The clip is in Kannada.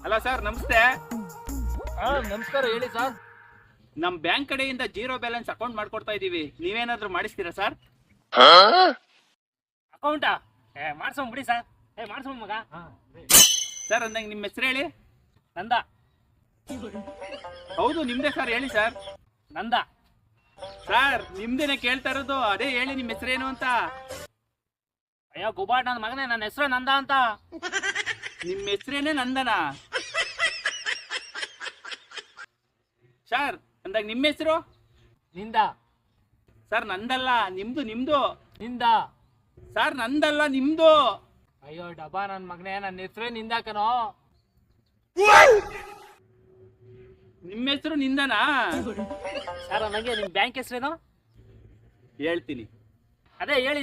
ಹಲೋ ಸರ್, ನಮಸ್ತೆ. ನಮಸ್ಕಾರ, ಹೇಳಿ ಸರ್. ನಮ್ ಬ್ಯಾಂಕ್ ಕಡೆಯಿಂದ ಜೀರೋ ಬ್ಯಾಲೆನ್ಸ್ ಅಕೌಂಟ್ ಮಾಡ್ಕೊಡ್ತಾ ಇದೀವಿ, ನೀವೇನಾದ್ರೂ ಮಾಡಿಸ್ತೀರಾ ಸರ್? ಅಕೌಂಟಾ? ಮಾಡ್ಸೋಮ್ ಬಿಡಿ ಸರ್. ಮಾಡ್ಸೋಮ್ ಮಗ. ಸರ್ ಅಂದಂಗೆ ನಿಮ್ಮ ಹೆಸರು ಹೇಳಿ. ನಂದ. ಹೌದು ನಿಮ್ದೇ ಸರ್, ಹೇಳಿ ಸರ್. ನಂದ. ಸರ್ ನಿಮ್ದೇನೆ ಕೇಳ್ತಾ ಇರೋದು, ಅದೇ ಹೇಳಿ ನಿಮ್ಮ ಹೆಸರೇನು ಅಂತ. ಅಯ್ಯೋ ಗುಬಾಟ್, ನನ್ನ ಮಗನೇ, ನನ್ನ ಹೆಸರು ನಂದ ಅಂತ. ನಿಮ್ಮ ಹೆಸರೇನೆ ನಂದನ? ಸರ್ ಅಂದಾಗ ನಿಮ್ಮ ಹೆಸರು? ನಿಂದ. ಸರ್ ನಂದಲ್ಲ, ನಿಮ್ದು. ನಿಂದ. ಸರ್ ನಂದಲ್ಲ, ನಿಮ್ದು. ಅಯ್ಯೋ ಡಬ್ಬಾ ನನ್ನ ಮಗನೇ, ನನ್ನ ಹೆಸರೇ ನಿಂದ ಕಣೋ. ನಿಮ್ಮ ಹೆಸರು ನಿಂದನಾ? ಸರ್ ನನಗೆ ನಿಮ್ಮ ಬ್ಯಾಂಕ್ ಹೆಸರೇನು ಹೇಳ್ತೀನಿ. ಅದೇ ಹೇಳಿ.